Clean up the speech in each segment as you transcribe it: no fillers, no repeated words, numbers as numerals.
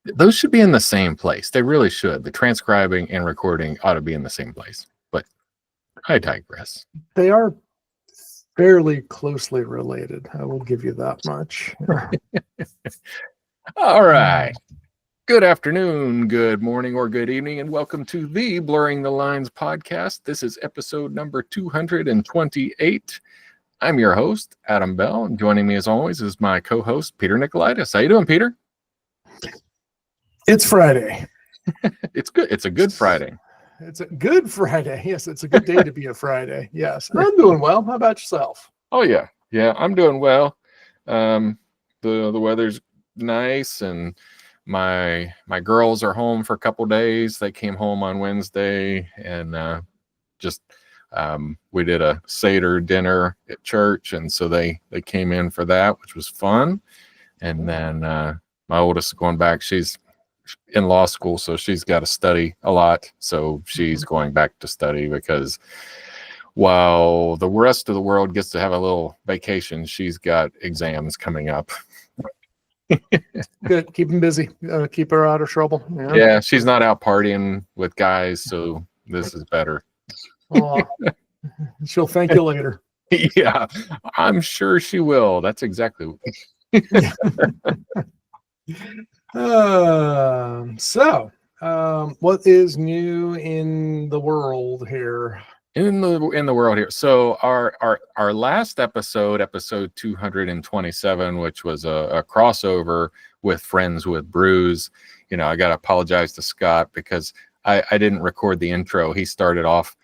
Those should be in the same place. They really should. The transcribing and recording ought to be in the same place. But I digress. They are fairly closely related. I will give you that much. All right. Good afternoon, good morning, or good evening, and welcome to the Blurring the Lines podcast. This is episode number 228. I'm your host, Adam Bell, and joining me as always is my co-host, Peter Nikolaidis. How you doing, Peter? It's Friday. It's good. It's a good Friday. It's a good Friday. Yes, it's a good day to be a Friday. Yes, I'm doing well. How about yourself? Oh, yeah. Yeah, I'm doing well. The weather's nice, and my girls are home for a couple days. They came home on Wednesday, and we did a Seder dinner at church, and so they came in for that, which was fun. And then my oldest is going back. She's in law school, so she's got to study a lot. So she's going back to study because while the rest of the world gets to have a little vacation, she's got exams coming up. Good. Keep them busy. Keep her out of trouble. Yeah, she's not out partying with guys, so this is better. She'll thank you later. Yeah, I'm sure she will. That's exactly what. What is new in the world here? In the world here. So our last episode 227, which was a crossover with Friends with Brews. You know, I got to apologize to Scott because I didn't record the intro. He started off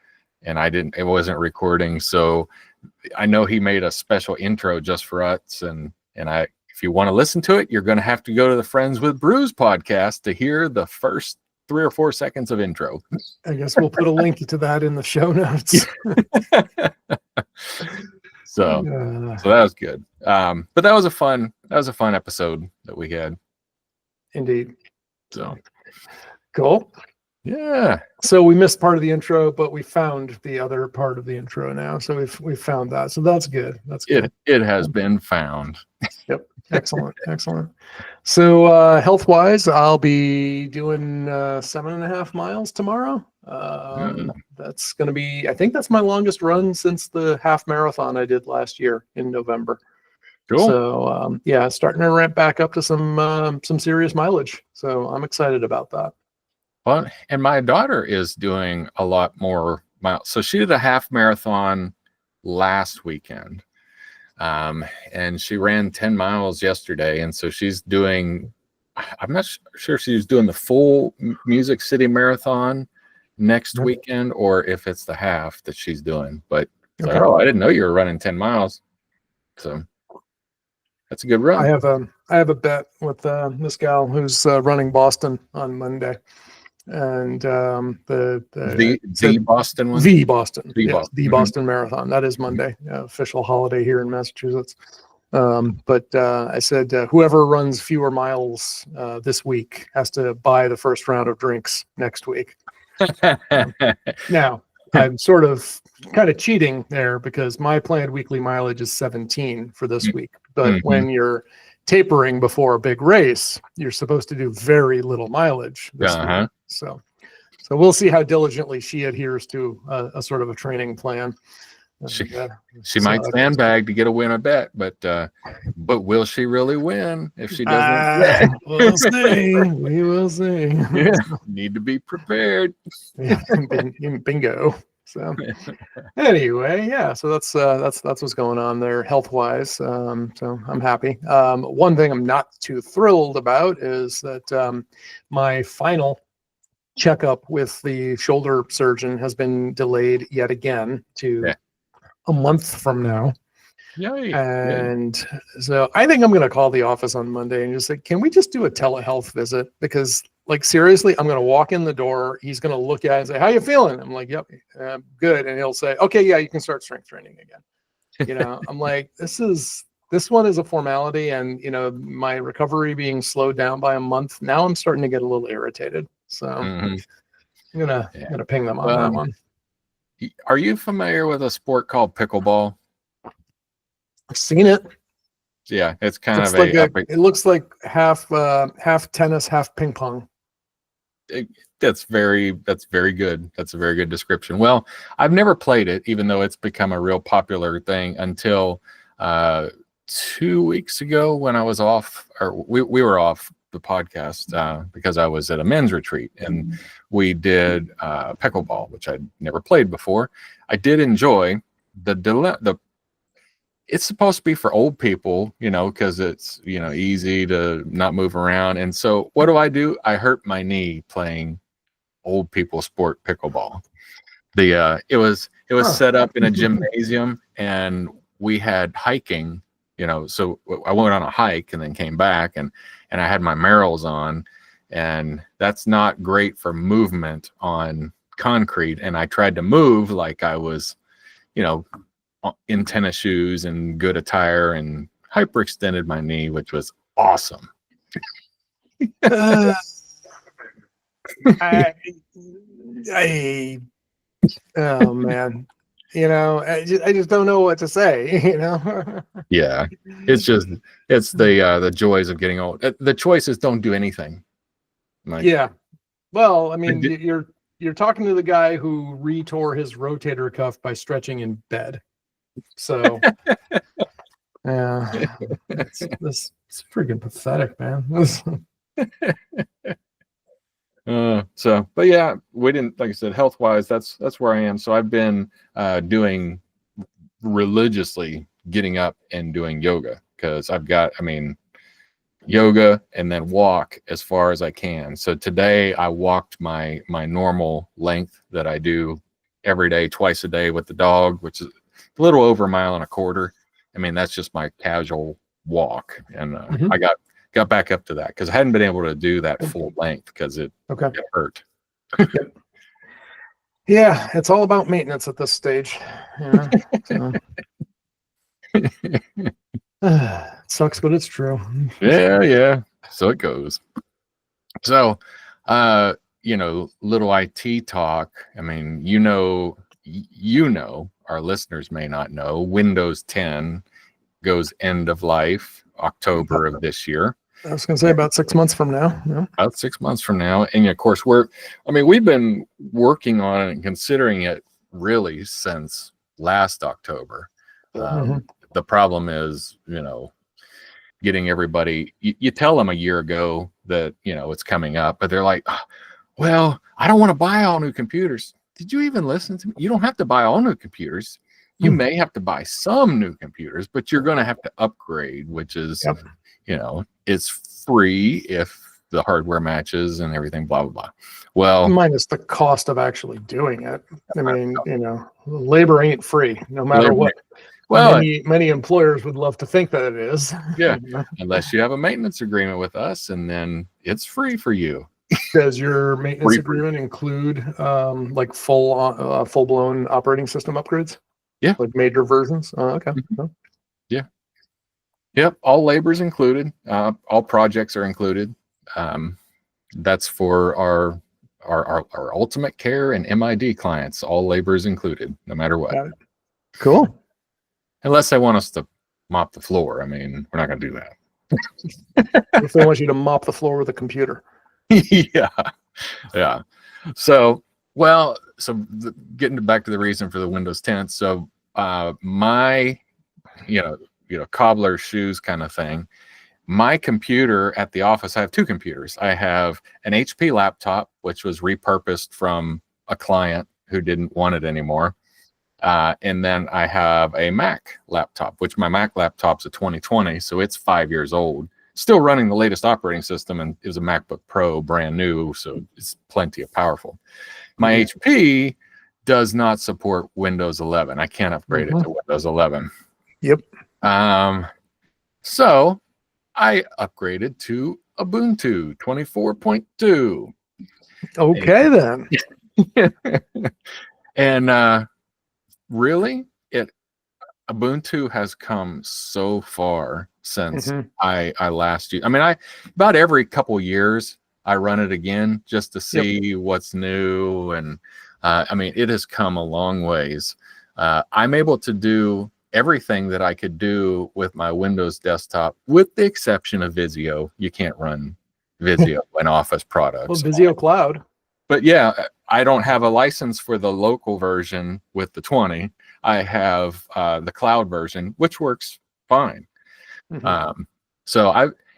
and it wasn't recording. So I know he made a special intro just for us. And if you want to listen to it, you're going to have to go to the Friends with Brews podcast to hear the first 3 or 4 seconds of intro. I guess we'll put a link to that in the show notes. So that was good. But that was a fun episode that we had. Indeed. So cool. Yeah. So we missed part of the intro, but we found the other part of the intro now. So we've found that. So that's good. That's good. It has been found. Yep. Excellent. So health-wise, I'll be doing 7.5 miles tomorrow. That's going to be, I think that's my longest run since the half marathon I did last year in November. Cool. So starting to ramp back up to some serious mileage. So I'm excited about that. Well, and my daughter is doing a lot more miles. So she did a half marathon last weekend. And she ran 10 miles yesterday. And so she's doing, I'm not sure she's doing the full Music City Marathon next weekend or if it's the half that she's doing. But okay. I didn't know you were running 10 miles. So that's a good run. I have a bet with this gal who's running Boston on Monday. And the Boston one? The Boston. The yes, Boston. The Boston Marathon. That is Monday, official holiday here in Massachusetts. But I said whoever runs fewer miles this week has to buy the first round of drinks next week. Now, I'm sort of kind of cheating there because my planned weekly mileage is 17 for this week. But when you're tapering before a big race, you're supposed to do very little mileage this week. So we'll see how diligently she adheres to a sort of a training plan. She might sandbag to get a win, I bet, but will she really win if she doesn't? We'll see. We will see. Yeah, need to be prepared. Yeah, bingo. So anyway, so that's what's going on there health wise. So I'm happy. One thing I'm not too thrilled about is that my final checkup with the shoulder surgeon has been delayed yet again to a month from now. Yay. And so I think I'm going to call the office on Monday and just say, can we just do a telehealth visit? Because like, seriously, I'm going to walk in the door. He's going to look at it and say, how you feeling? I'm like, yep, good. And he'll say, okay, yeah, you can start strength training again. You know, I'm like, this one is a formality. And, you know, my recovery being slowed down by a month. Now I'm starting to get a little irritated. So I'm going to ping them on that one. Are you familiar with a sport called pickleball? I've seen it. Yeah, it's kind It's of like a it looks like half tennis, half ping pong. that's very good. That's a very good description. Well, I've never played it, even though it's become a real popular thing until 2 weeks ago when I was off, or we were off the podcast because I was at a men's retreat and we did pickleball, which I'd never played before. I did enjoy the it's supposed to be for old people, because it's, easy to not move around. And so what do? I hurt my knee playing old people sport pickleball. It was set up in a gymnasium and we had hiking, so I went on a hike and then came back and I had my Merrells on, and that's not great for movement on concrete. And I tried to move like I was, in tennis shoes and good attire, and hyperextended my knee, which was awesome. Oh man, I just don't know what to say. Yeah, it's the joys of getting old. The choices don't do anything. Yeah, well, I mean, you're talking to the guy who retore his rotator cuff by stretching in bed. So, yeah, it's freaking pathetic, man. But yeah, we didn't, like I said, health wise, that's where I am. So I've been doing religiously, getting up and doing yoga, because I've got, yoga and then walk as far as I can. So today I walked my normal length that I do every day, twice a day with the dog, which is a little over 1.25 miles. That's just my casual walk. And I got back up to that because I hadn't been able to do that full length because it hurt. Yep. Yeah, it's all about maintenance at this stage. So. Sucks, but it's true. Yeah. So it goes. So, little IT talk. Our listeners may not know, Windows 10 goes end of life October of this year. I was going to say about 6 months from now. Yeah. About 6 months from now. And of course, we've been working on it and considering it really since last October. The problem is, getting everybody, you tell them a year ago that, it's coming up, but they're like, oh, well, I don't want to buy all new computers. Did you even listen to me? You don't have to buy all new computers. You may have to buy some new computers, but you're going to have to upgrade, which is, it's free if the hardware matches and everything, blah, blah, blah. Well, minus the cost of actually doing it. Labor ain't free, no matter what. Well, many employers would love to think that it is. Yeah, unless you have a maintenance agreement with us, and then it's free for you. Does your maintenance agreement include like full-blown operating system upgrades? Yeah, like major versions. Okay. Yeah. Yep. All labor's included. All projects are included. That's for our ultimate care and MID clients. All labor is included, no matter what. Cool. Unless they want us to mop the floor. We're not going to do that. If they want you to mop the floor with a computer. Yeah. So getting back to the reason for the Windows 10. So my, cobbler shoes kind of thing. My computer at the office, I have two computers. I have an HP laptop, which was repurposed from a client who didn't want it anymore. And then I have a Mac laptop, which my Mac laptop's a 2020, so it's 5 years old. Still running the latest operating system, and it was a MacBook Pro, brand new, so it's plenty of powerful. My HP does not support Windows 11. I can't upgrade it to Windows 11. Yep. So I upgraded to Ubuntu 24.2. Okay, then. And really, Ubuntu has come so far since I last used. About every couple years I run it again just to see what's new, and it has come a long ways. I'm able to do everything that I could do with my Windows desktop, with the exception of Visio. You can't run Visio and Office Well, products. Visio Cloud. But yeah, I don't have a license for the local version with the 20. I have the cloud version, which works fine. Mhm.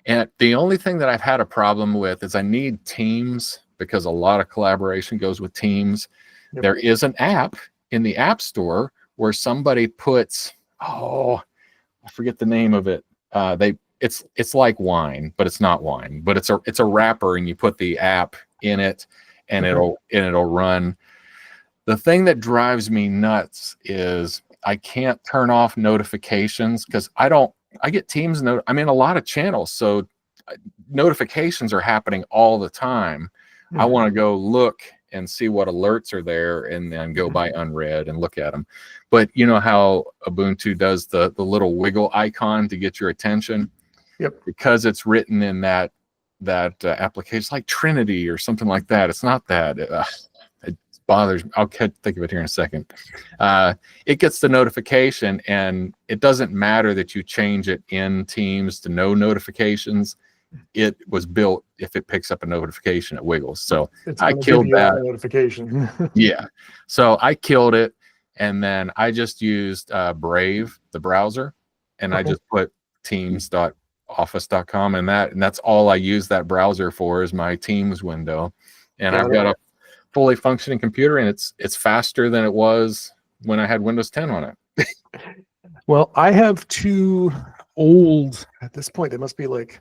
And the only thing that I've had a problem with is I need Teams, because a lot of collaboration goes with Teams. Yep. There is an app in the App Store where somebody puts, I forget the name of it. It's like wine, but it's not wine. But it's a wrapper, and you put the app in it, and it'll run. The thing that drives me nuts is I can't turn off notifications, because I get Teams I'm in a lot of channels, so notifications are happening all the time. I want to go look and see what alerts are there, and then go by unread and look at them. But you know how Ubuntu does the little wiggle icon to get your attention? Yep. Because it's written in that application, like Trinity or something like that. It's not that. It bothers me. I'll think of it here in a second. It gets the notification, and it doesn't matter that you change it in Teams to no notifications. It was built, if it picks up a notification, it wiggles. So I killed that notification. Yeah. So I killed it, and then I just used Brave, the browser, and I just put teams.office.com, and that's all I use that browser for, is my Teams window. And I've got a fully functioning computer, and it's faster than it was when I had Windows 10 on it. Well, I have two old, at this point, they must be like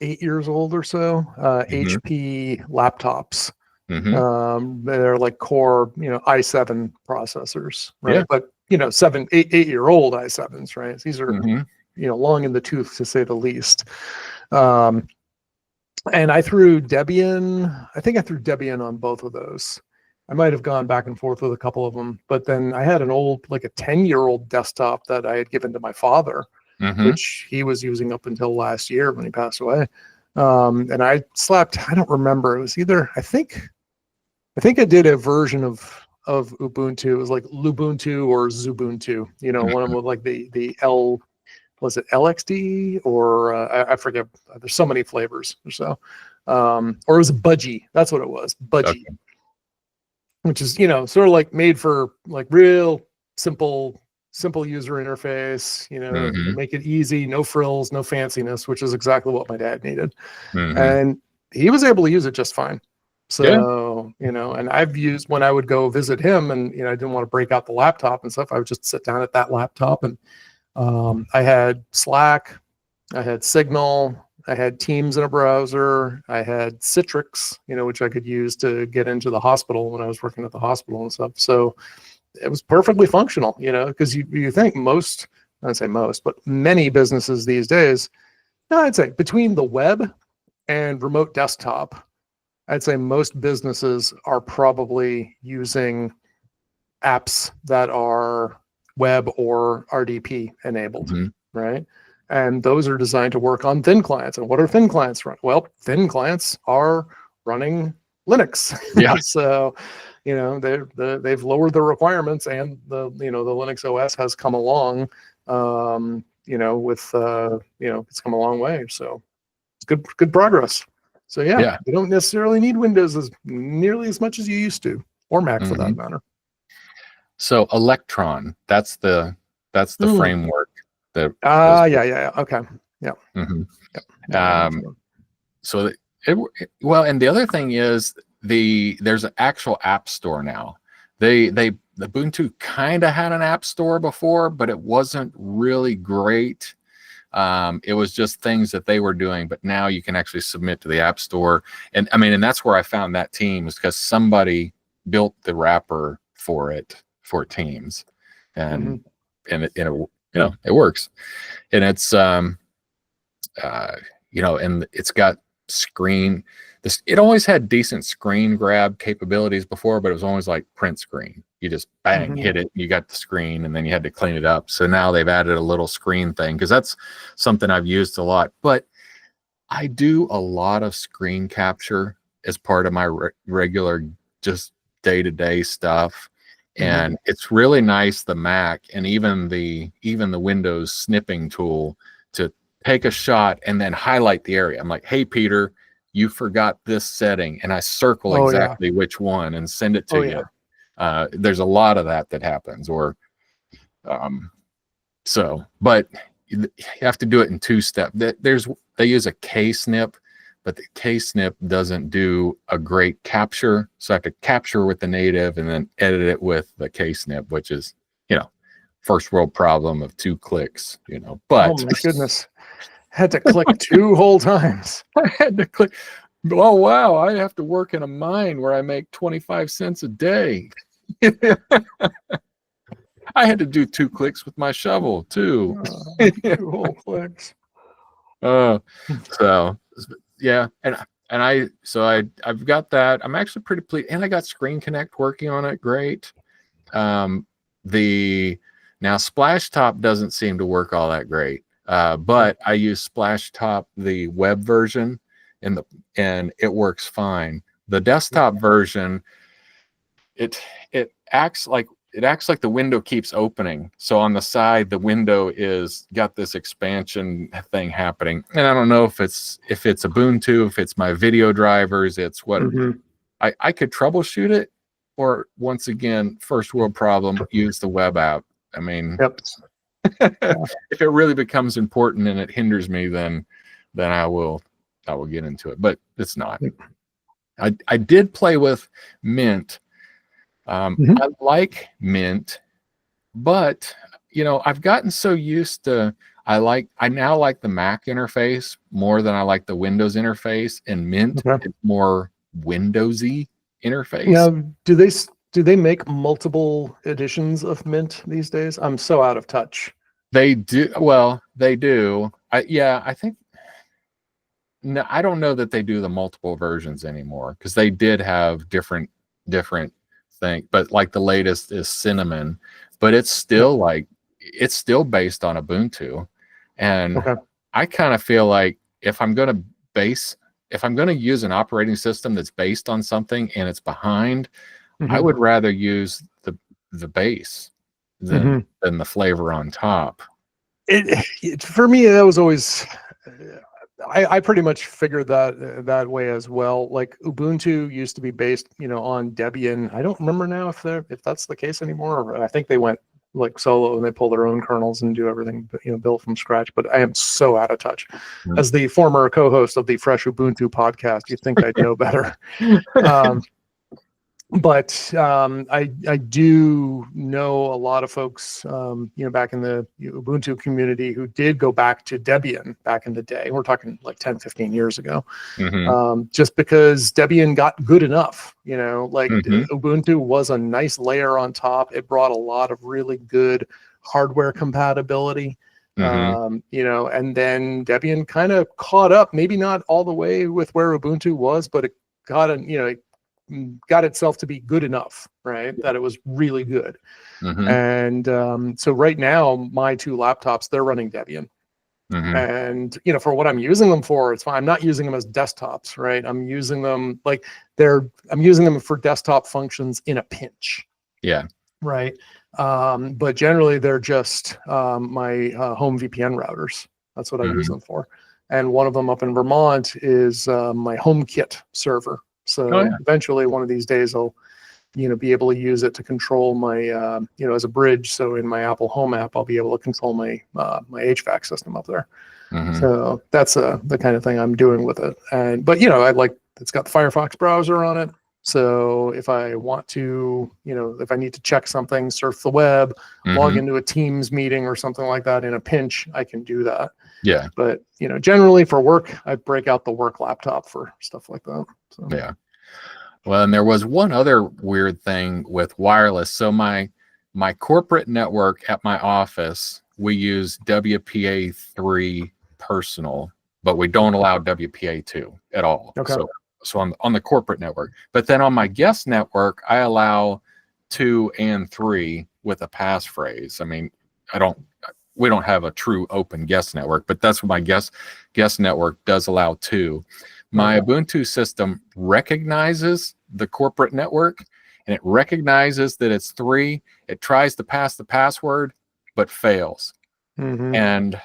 8 years old or so, HP laptops. They're like Core, i7 processors, right? Yeah. But 8-year-old i7s, right? These are long in the tooth, to say the least. And I threw Debian. I think I threw Debian on both of those. I might have gone back and forth with a couple of them, but then I had an old, like a 10-year-old desktop that I had given to my father, which he was using up until last year when he passed away. And I don't remember. It was either, I think I did a version of Ubuntu. It was like Lubuntu or Zubuntu, one of them with like the L, was it LXD or I forget. There's so many flavors or so. Or it was Budgie. That's what it was. Budgie, which is, sort of like made for like real simple user interface, make it easy, no frills, no fanciness, which is exactly what my dad needed. And he was able to use it just fine. So, and I've used, when I would go visit him and, I didn't want to break out the laptop and stuff, I would just sit down at that laptop, and I had Slack, I had Signal, I had Teams in a browser, I had Citrix, which I could use to get into the hospital when I was working at the hospital and stuff. So it was perfectly functional, because you think most, I'd say most, but many businesses these days, I'd say between the web and remote desktop, I'd say most businesses are probably using apps that are web or RDP enabled, right? And those are designed to work on thin clients. And what are thin clients run? Well, thin clients are running Linux. Yeah. So, they've lowered the requirements, and the Linux OS has come along, it's come a long way. So it's good progress. So you don't necessarily need Windows as nearly as much as you used to, or Mac for that matter. So Electron, that's the framework that. Okay. Yeah. So and the other thing is there's an actual app store now. The Ubuntu kind of had an app store before, but it wasn't really great. It was just things that they were doing, but now you can actually submit to the app store. And that's where I found that Teams, because somebody built the wrapper for Teams, and it works, and it's and it's got screen. It always had decent screen grab capabilities before, but it was always like print screen. You just bang, hit it, you got the screen, and then you had to clean it up. So now they've added a little screen thing, because that's something I've used a lot. But I do a lot of screen capture as part of my regular just day-to-day stuff. and it's really nice, the Mac and even the Windows snipping tool, to take a shot and then highlight the area. I'm like, hey Peter, you forgot this setting, and I circle exactly which one and send it to you. There's a lot of that happens, or but you have to do it in 2 steps. They use a K-snip, but the K-snip doesn't do a great capture, so I have to capture with the native and then edit it with the K-snip, which is, first world problem of 2 clicks, but oh my goodness, had to click 2 whole times. I had to click. Oh wow, I have to work in a mine where I make 25 cents a day. I had to do 2 clicks with my shovel too. 2 whole clicks. So yeah, I've got that. I'm actually pretty pleased, and I got Screen Connect working on it. Great. Now Splashtop doesn't seem to work all that great, but I use Splashtop, the web version, and it works fine. The desktop version, it acts like the window keeps opening. So on the side, the window is got this expansion thing happening. And I don't know if it's Ubuntu, if it's my video drivers, it's what I could troubleshoot it, or once again, first world problem, use the web app. I mean, if it really becomes important and it hinders me, then I will get into it, but it's not. I did play with Mint. I like Mint, but I've gotten so used to, I now like the Mac interface more than I like the Windows interface, and Mint is more Windowsy interface. Yeah. Do they make multiple editions of Mint these days? I'm so out of touch. They do. Well, they do. I think. No, I don't know that they do the multiple versions anymore, because they did have different thing, but like the latest is Cinnamon, but it's still based on Ubuntu, and I kind of feel like if I'm going to use an operating system that's based on something and it's behind, I would rather use the base than the flavor on top. For me, that was always. I pretty much figured that way as well. Like Ubuntu used to be based, on Debian. I don't remember now if that's the case anymore. I think they went like solo and they pull their own kernels and do everything, built from scratch. But I am so out of touch. As the former co-host of the Fresh Ubuntu podcast, you'd think I'd know better. But I do know a lot of folks, back in the Ubuntu community who did go back to Debian back in the day. We're talking like 10, 15 years ago, just because Debian got good enough, Ubuntu was a nice layer on top. It brought a lot of really good hardware compatibility, and then Debian kind of caught up, maybe not all the way with where Ubuntu was, but it got itself to be good enough, right? That it was really good. And so right now, my 2 laptops, they're running Debian. And, for what I'm using them for, it's fine. I'm not using them as desktops, right? I'm using them for desktop functions in a pinch. Yeah. Right. But generally, they're just my home VPN routers. That's what I use them for. And one of them up in Vermont is my HomeKit server. So eventually one of these days I'll, be able to use it to control my, as a bridge. So in my Apple Home app, I'll be able to control my HVAC system up there. So that's the kind of thing I'm doing with it. But it's got the Firefox browser on it. So if I want to, if I need to check something, surf the web, log into a Teams meeting or something like that in a pinch, I can do that. Yeah. But, generally for work, I break out the work laptop for stuff like that. So. Yeah. Well, and there was one other weird thing with wireless. So my corporate network at my office, we use WPA3 personal, but we don't allow WPA2 at all. Okay. So on the corporate network, but then on my guest network, I allow 2 and 3 with a passphrase. I mean, we don't have a true open guest network, but that's what my guest network does allow 2. My Ubuntu system recognizes the corporate network, and it recognizes that it's 3. It tries to pass the password, but fails. Mm-hmm. And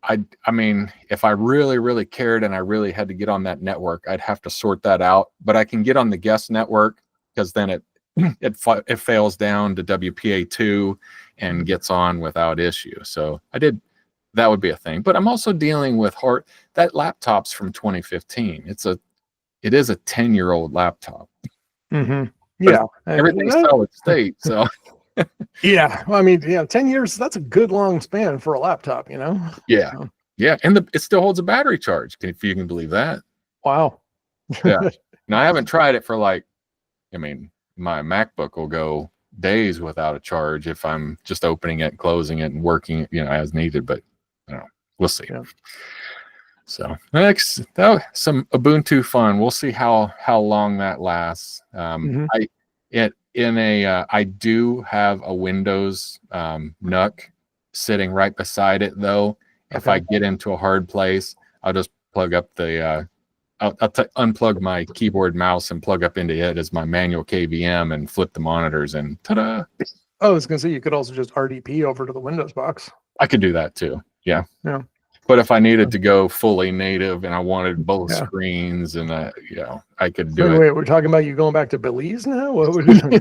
I mean, if I really, really cared and I really had to get on that network, I'd have to sort that out. But I can get on the guest network, because then it fails down to WPA2 and gets on without issue. So that would be a thing. But I'm also dealing with that laptop's from 2015. It is a 10-year-old laptop. Mm-hmm. But Yeah. everything's solid state. So yeah. Well, I mean, 10 years, that's a good long span for a laptop, yeah. So, Yeah. And it still holds a battery charge, if you can believe that. wow. Yeah. Now, I haven't tried it for my MacBook will go days without a charge if I'm just opening it and closing it and working it, as needed. But we'll see. Yeah. So next, some Ubuntu fun. We'll see how long that lasts. I do have a Windows NUC sitting right beside it, though. If I get into a hard place, I'll just plug up I'll unplug my keyboard, mouse, and plug up into it as my manual KVM and flip the monitors, and ta-da! Oh, I was going to say, you could also just RDP over to the Windows box. I could do that too. Yeah. Yeah. But if I needed to go fully native and I wanted both screens, and I could do it. Wait, we're talking about you going back to Belize now? What would you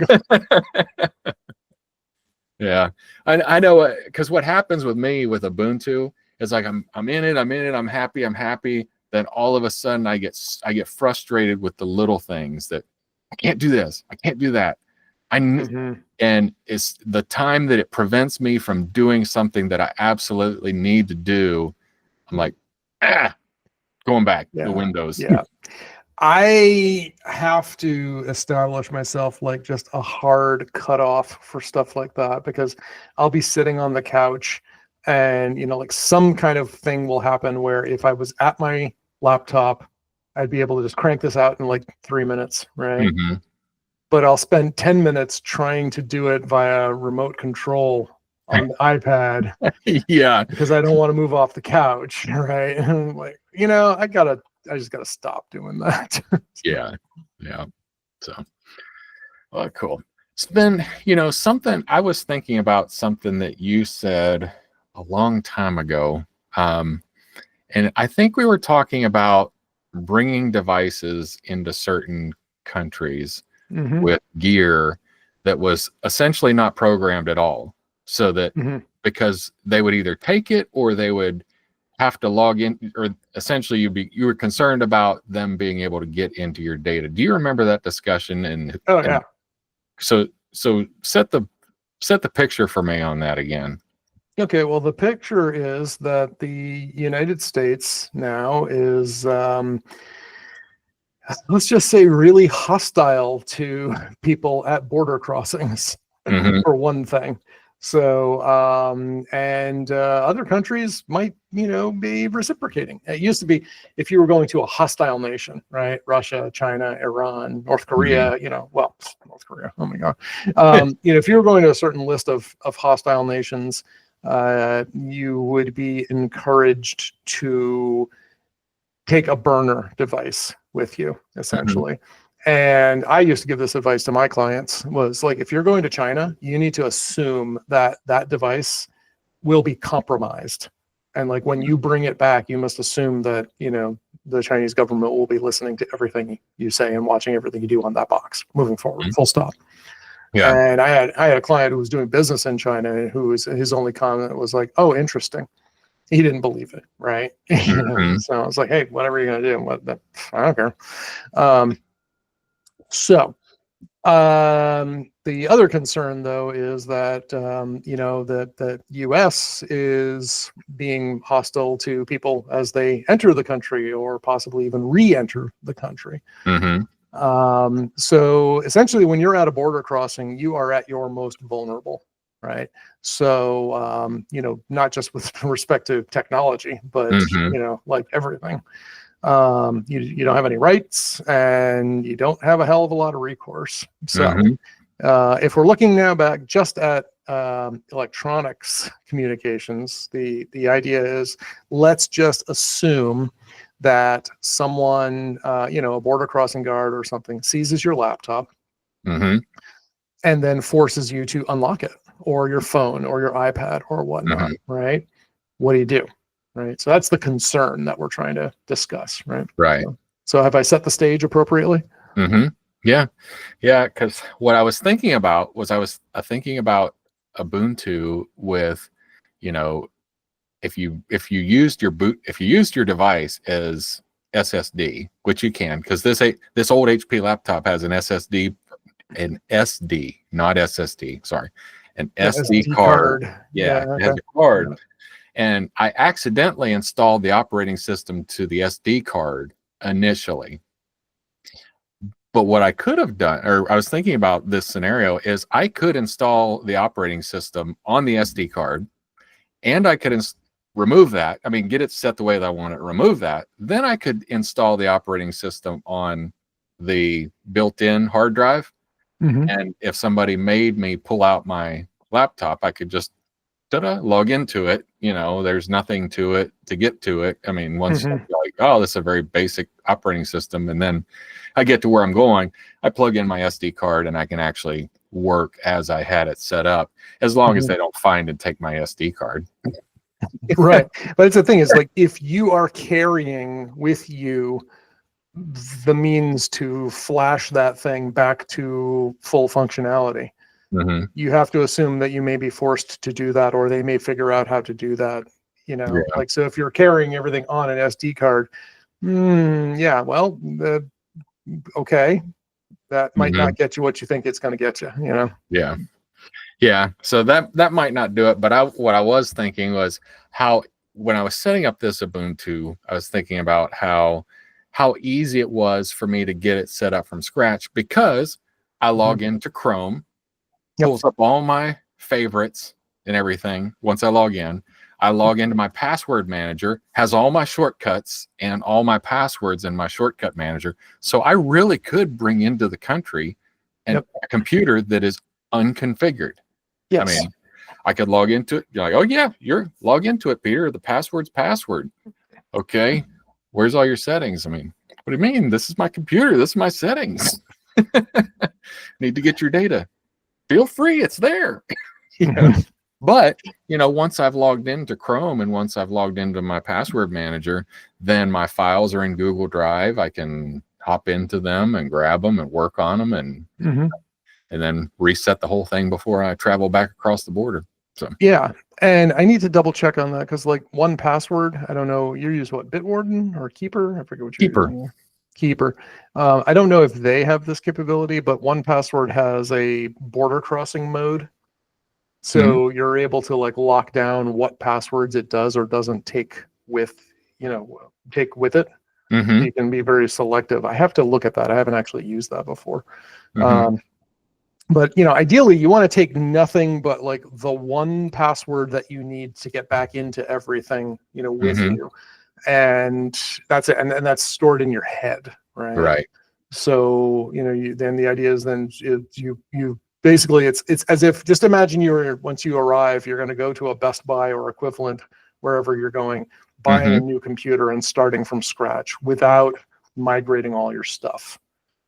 Yeah, I know, because what happens with me with Ubuntu is like I'm in it, I'm happy. Then all of a sudden I get frustrated with the little things that I can't do this, I can't do that. And it's the time that it prevents me from doing something that I absolutely need to do. I'm like, going back to Windows. Yeah. I have to establish myself like just a hard cutoff for stuff like that, because I'll be sitting on the couch and, like some kind of thing will happen where if I was at my laptop, I'd be able to just crank this out in like 3 minutes, right? Mm-hmm. But I'll spend 10 minutes trying to do it via remote control on the iPad. Yeah. Because I don't want to move off the couch, right? And I'm like, I just gotta stop doing that. Yeah. So, well, cool. It's been, something I was thinking about, something that you said a long time ago. And I think we were talking about bringing devices into certain countries with gear that was essentially not programmed at all. So that because they would either take it or they would have to log in, or essentially you were concerned about them being able to get into your data. Do you remember that discussion? And so set the picture for me on that again. Okay, well, the picture is that the United States now is let's just say really hostile to people at border crossings for one thing. So, and other countries might, be reciprocating. It used to be if you were going to a hostile nation, right? Russia, China, Iran, North Korea, North Korea, oh my God. If you were going to a certain list of hostile nations, you would be encouraged to take a burner device with you, essentially. And I used to give this advice to my clients, was like, if you're going to China, you need to assume that that device will be compromised. And like when you bring it back, you must assume that, the Chinese government will be listening to everything you say and watching everything you do on that box moving forward, full stop. Yeah. And I had a client who was doing business in China, and his only comment was like, "Oh, interesting." He didn't believe it, right? So I was like, "Hey, whatever you're gonna do, I don't care." So the other concern, though, is that that the U.S. is being hostile to people as they enter the country, or possibly even re-enter the country. So essentially, when you're at a border crossing, you are at your most vulnerable, right? So not just with respect to technology, but like everything. You don't have any rights, and you don't have a hell of a lot of recourse. So if we're looking now back just at electronics communications, the idea is, let's just assume that someone, a border crossing guard or something, seizes your laptop. and then forces you to unlock it, or your phone or your iPad or whatnot, right? What do you do? Right. So that's the concern that we're trying to discuss, right? Right. So have I set the stage appropriately? Yeah. Yeah. Because what I was thinking about was thinking about Ubuntu with, you know, if you used your device as SSD, which you can, because this old HP laptop has an SD, not SSD, sorry, an SD card. Yeah, it has a card. And I accidentally installed the operating system to the SD card initially. But what I could have done, or I was thinking about this scenario, is I could install the operating system on the SD card, and I could remove that. I mean, get it set the way that I want it, remove that. Then I could install the operating system on the built-in hard drive. And if somebody made me pull out my laptop, I could just log into it. There's nothing to it to get to it. I mean, once you're like, oh, this is a very basic operating system, and then I get to where I'm going, I plug in my SD card and I can actually work as I had it set up, as long as they don't find and take my SD card. Right. But it's the thing is, like, if you are carrying with you the means to flash that thing back to full functionality, you have to assume that you may be forced to do that, or they may figure out how to do that. Like, so if you're carrying everything on an SD card, okay, that might not get you what you think it's going to get you. Yeah. So that might not do it. But what I was thinking was how, when I was setting up this Ubuntu, I was thinking about how easy it was for me to get it set up from scratch, because I log into Chrome, pulls up all my favorites and everything. Once I log into my password manager, has all my shortcuts and all my passwords in my shortcut manager. So I really could bring into the country a computer that is unconfigured. Yes. I mean, I could log into it. You're like, oh yeah, log into it, Peter. The password's password. Okay. Where's all your settings? I mean, what do you mean? This is my computer. This is my settings. Need to get your data. Feel free. It's there. But, once I've logged into Chrome and once I've logged into my password manager, then my files are in Google Drive. I can hop into them and grab them and work on them and then reset the whole thing before I travel back across the border. So yeah, and I need to double check on that, because like 1Password, I don't know, you use what, Bitwarden or Keeper? I forget what you use. Keeper. I don't know if they have this capability, but 1Password has a border crossing mode. So you're able to like lock down what passwords it does or doesn't take with it. You can be very selective. I have to look at that. I haven't actually used that before. But ideally you want to take nothing but like the one password that you need to get back into everything, with you. And that's it. And that's stored in your head. Right. So, then the idea is then you basically it's as if, just imagine once you arrive, you're going to go to a Best Buy or equivalent, wherever you're going, buying a new computer and starting from scratch without migrating all your stuff.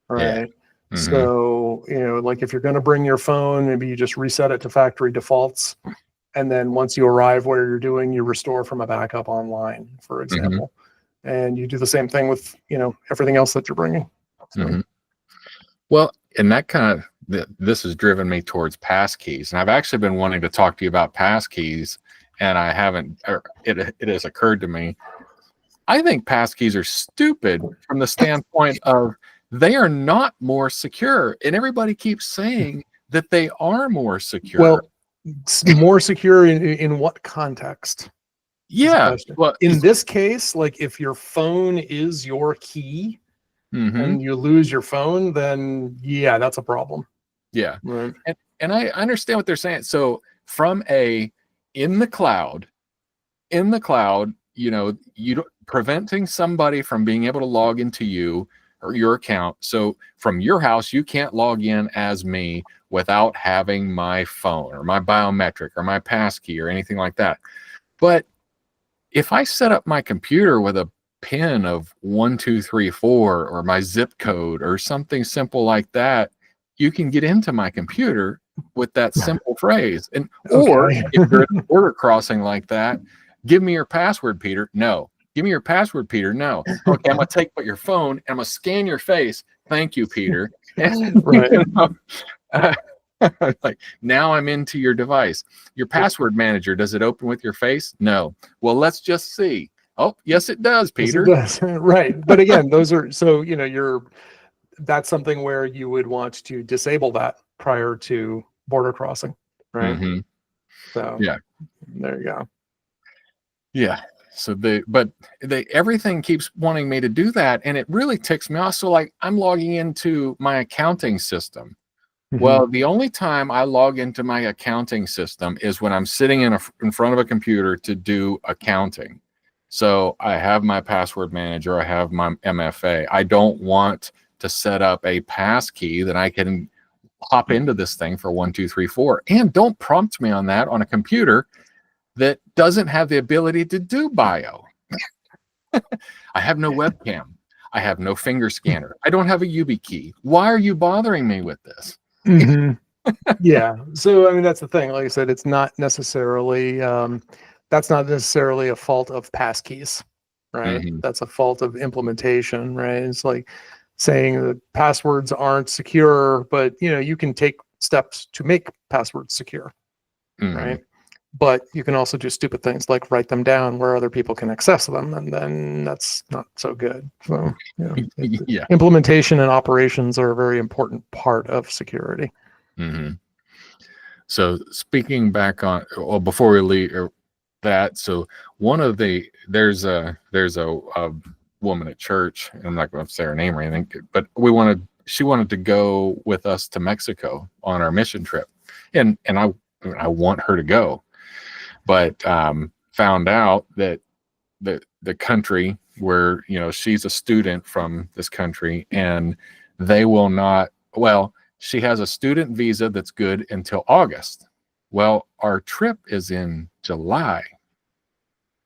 Right. Yeah. So, like if you're going to bring your phone, maybe you just reset it to factory defaults. And then once you arrive where you're doing, you restore from a backup online, for example. And you do the same thing with, everything else that you're bringing. So. Well, and that kind of, this has driven me towards Passkeys. And I've actually been wanting to talk to you about Passkeys, and I haven't, it has occurred to me. I think Passkeys are stupid from the standpoint of, they are not more secure, and everybody keeps saying that they are more secure. Well, more secure in what context? Yeah. Well, in this case, like if your phone is your key and you lose your phone, then yeah, that's a problem. Yeah. Right. And I understand what they're saying. So from in the cloud, preventing somebody from being able to log into you or your account. So from your house, you can't log in as me without having my phone or my biometric or my passkey or anything like that. But if I set up my computer with a PIN of 1234 or my zip code or something simple like that, you can get into my computer with that simple phrase. And or if you're at a border crossing like that, give me your password, Peter. No. Give me your password, Peter. No. Okay, I'm gonna take your phone and I'm gonna scan your face. Thank you, Peter. Right. Like, now I'm into your device. Your password manager, does it open with your face? No. Well, let's just see. Oh, yes, it does, Peter. Yes, it does. Right. But again, those are, so, you know, that's something where you would want to disable that prior to border crossing. Right. Mm-hmm. So yeah, there you go. Yeah. So everything keeps wanting me to do that. And it really ticks me off. So like I'm logging into my accounting system. Well, the only time I log into my accounting system is when I'm sitting in front of a computer to do accounting. So I have my password manager, I have my MFA. I don't want to set up a pass key that I can hop into this thing for 1, 2, 3, 4. And don't prompt me on that on a computer that doesn't have the ability to do bio. I have no webcam. I have no finger scanner. I don't have a YubiKey. Why are you bothering me with this? Yeah. So, I mean, that's the thing. Like I said, it's not necessarily, that's not necessarily a fault of passkeys, right? That's a fault of implementation, right? It's like saying that passwords aren't secure, but, you know, you can take steps to make passwords secure, right? But you can also do stupid things like write them down where other people can access them, and then that's not so good. So, yeah. Implementation and operations are a very important part of security. So speaking back on, well, before we leave that, so there's a woman at church, and I'm not going to say her name or anything, but she wanted to go with us to Mexico on our mission trip, and I want her to go. But found out that the country where, you know, she's a student from this country, and they will not, well, she has a student visa that's good until August. Well, our trip is in July.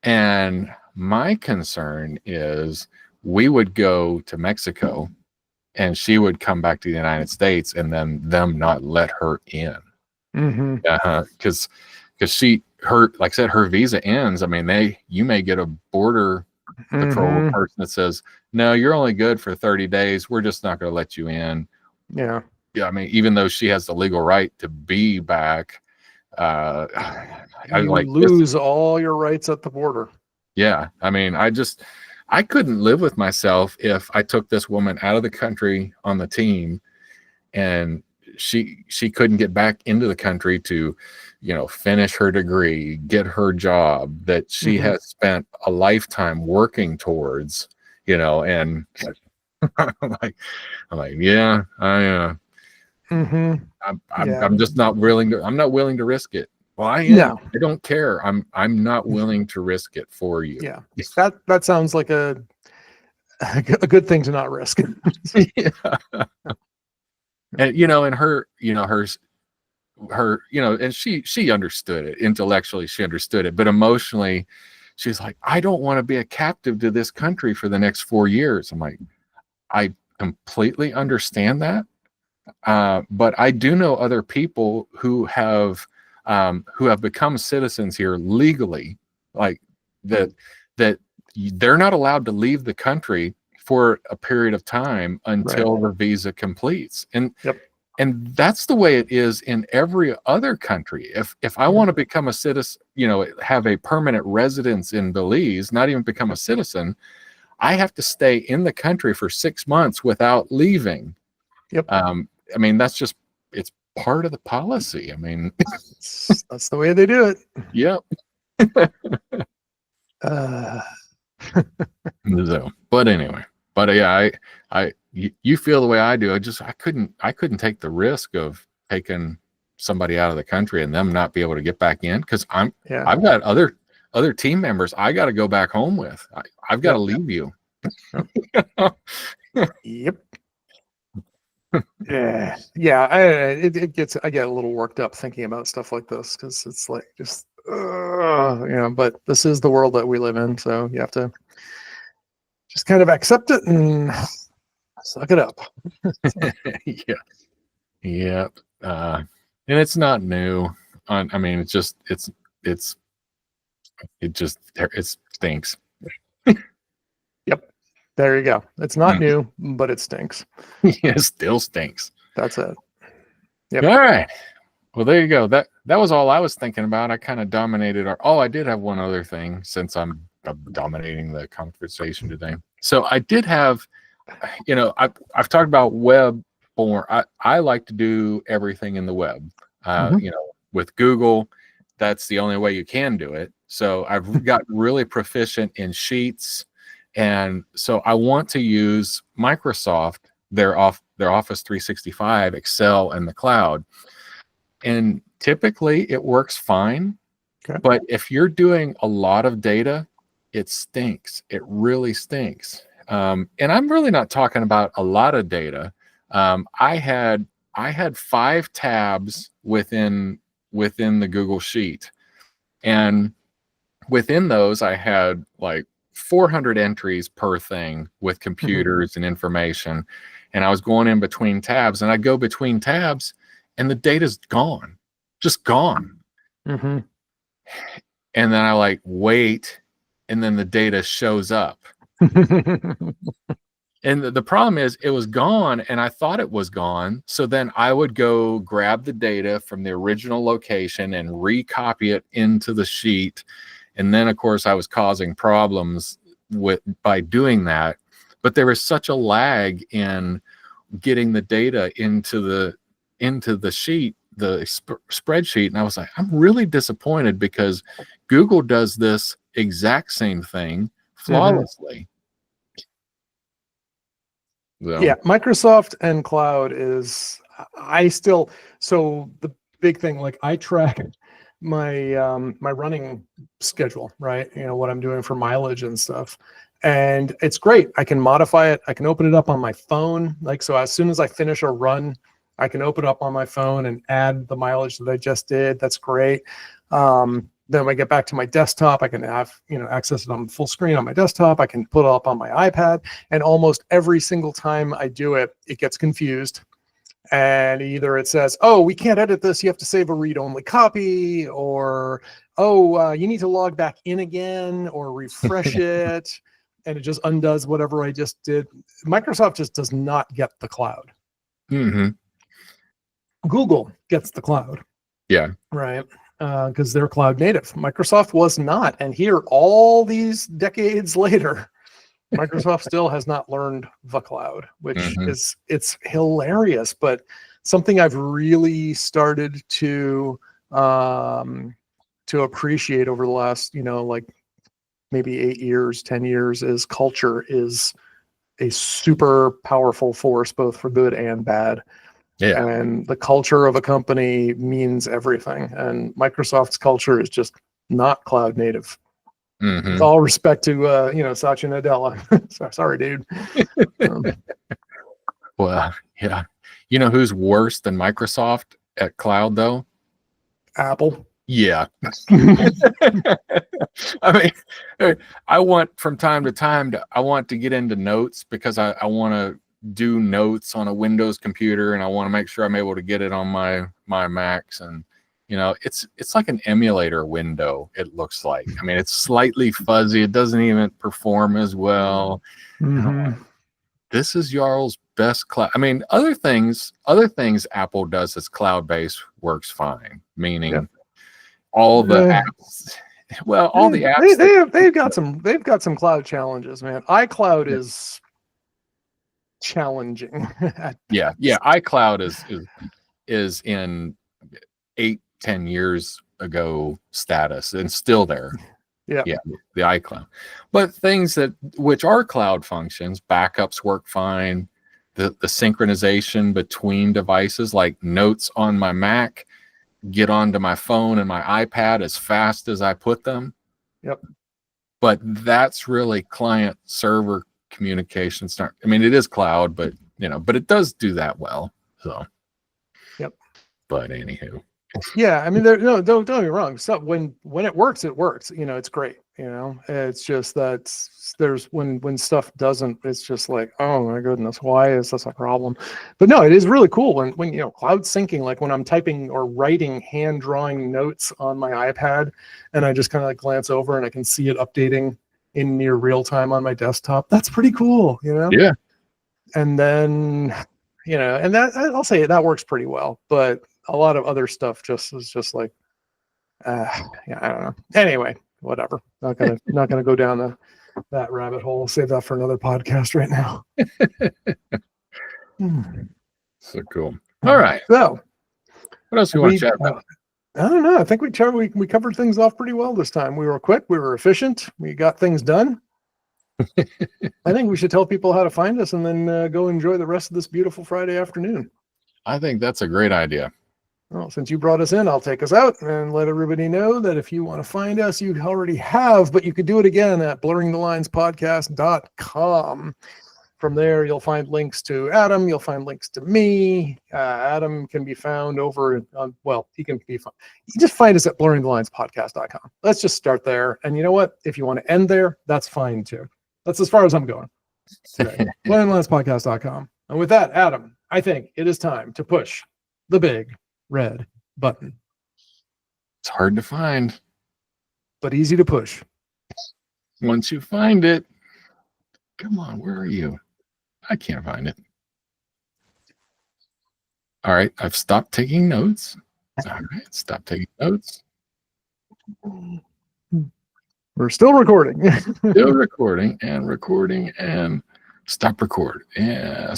And my concern is we would go to Mexico and she would come back to the United States and then them not let her in. Because like I said, her visa ends. I mean, you may get a border patrol person that says, no, you're only good for 30 days. We're just not going to let you in. Yeah. I mean, even though she has the legal right to be back, you lose all your rights at the border. Yeah. I mean, I couldn't live with myself if I took this woman out of the country on the team and she couldn't get back into the country to, you know, finish her degree, get her job that she has spent a lifetime working towards, you know, and I'm like, yeah, I'm just not willing to. I'm not willing to risk it. Well, I am. No. I don't care. I'm not willing to risk it for you. Yeah, that sounds like a good thing to not risk. Yeah. And you know, and her, you know, and she understood it intellectually. She understood it, but emotionally, she's like, I don't want to be a captive to this country for the next 4 years. I'm like, I completely understand that. But I do know other people who have become citizens here legally, like that they're not allowed to leave the country for a period of time until the visa completes. And and that's the way it is in every other country. If I want to become a citizen, you know, have a permanent residence in Belize, not even become a citizen, I have to stay in the country for 6 months without leaving. I mean, it's part of the policy. I mean, that's the way they do it. Yep. So, but anyway, yeah, you feel the way I do. I couldn't take the risk of taking somebody out of the country and them not be able to get back in, because I've got other team members I got to go back home with. I've got to leave you. Yep. I get a little worked up thinking about stuff like this, because it's like just but this is the world that we live in, so you have to just kind of accept it and suck it up. Yeah. And it's not new. I mean, it stinks. Yep. There you go. It's not new, but it stinks. It still stinks. That's it. Yep. All right. Well, there you go. That was all I was thinking about. I kind of dominated I did have one other thing since I'm dominating the conversation today. So I did have, I've talked about web form. I like to do everything in the web. With Google, that's the only way you can do it. So I've got really proficient in Sheets, and so I want to use Microsoft, their Office 365, Excel, and the cloud. And typically it works fine. Okay. But if you're doing a lot of data, it stinks. It really stinks. And I'm really not talking about a lot of data. I had 5 tabs within the Google Sheet. And within those, I had like 400 entries per thing with computers and information. And I was going in between tabs, and I go between tabs, and the data's gone, just gone. Mm-hmm. And then I wait, and then the data shows up. And the problem is it was gone, and I thought it was gone. So then I would go grab the data from the original location and recopy it into the sheet. And then, of course, I was causing problems by doing that. But there was such a lag in getting the data into the sheet, the spreadsheet. And I was like, I'm really disappointed, because Google does this exact same thing flawlessly. So. Yeah, Microsoft and cloud is, so the big thing, I track my my running schedule, right? What I'm doing for mileage and stuff. And it's great. I can modify it. I can open it up on my phone. So as soon as I finish a run, I can open it up on my phone and add the mileage that I just did. That's great. Then when I get back to my desktop, I can have, access it on full screen on my desktop. I can put it up on my iPad, and almost every single time I do it, it gets confused. And either it says, oh, we can't edit this, you have to save a read-only copy, or, oh, you need to log back in again, or refresh it, and it just undoes whatever I just did. Microsoft just does not get the cloud. Mm-hmm. Google gets the cloud. Yeah. Right. Because they're cloud native. Microsoft was not. And here, all these decades later, Microsoft still has not learned the cloud, which it's hilarious. But something I've really started to appreciate over the last, maybe 8 years, 10 years, is culture is a super powerful force, both for good and bad. Yeah. And the culture of a company means everything. And Microsoft's culture is just not cloud native. With all respect to, Satya Nadella. Sorry, dude. Well, yeah. You know who's worse than Microsoft at cloud, though? Apple. Yeah. I mean, I want, from time to time, I want to get into notes, because I want to do notes on a Windows computer, and I want to make sure I'm able to get it on my Macs. And it's like an emulator window, it looks like. I mean, it's slightly fuzzy, it doesn't even perform as well. This is y'all's best cloud. I mean, other things Apple does that's cloud-based works fine, meaning all the apps. Well, all the apps they've got some cloud challenges, man. iCloud is challenging. yeah iCloud is in 8-10 years ago status, and still there. The iCloud. But things which are cloud functions, backups work fine. The synchronization between devices, like notes on my Mac, get onto my phone and my iPad as fast as I put them. But that's really client server communication. I mean, it is cloud, but it does do that well. So but anywho, I mean, don't get me wrong. So when it works, it's great. It's just that there's when stuff doesn't, it's just like, oh my goodness, why is this a problem? But no, it is really cool when cloud syncing, like when I'm typing or writing hand drawing notes on my iPad, and I just kind of like glance over and I can see it updating in near real time on my desktop. That's pretty cool, Yeah. And then, and that, I'll say that works pretty well, but a lot of other stuff is just like, I don't know. Anyway, whatever. Not gonna go down that rabbit hole. Save that for another podcast right now. So cool. All right. So, what else do you want to chat about? I don't know. I think we covered things off pretty well this time. We were quick. We were efficient. We got things done. I think we should tell people how to find us and then go enjoy the rest of this beautiful Friday afternoon. I think that's a great idea. Well, since you brought us in, I'll take us out and let everybody know that if you want to find us, you already have, but you could do it again at blurringthelinespodcast.com. From there, you'll find links to Adam. You'll find links to me. Adam can be found over on, he can be found. You just find us at blurringthelinespodcast.com. Let's just start there. And you know what? If you want to end there, that's fine too. That's as far as I'm going today. blurringthelinespodcast.com. And with that, Adam, I think it is time to push the big red button. It's hard to find, but easy to push. Once you find it, come on, where are you? I can't find it. All right, I've stopped taking notes. All right, stop taking notes. We're still recording. Still recording and stop record. Yeah.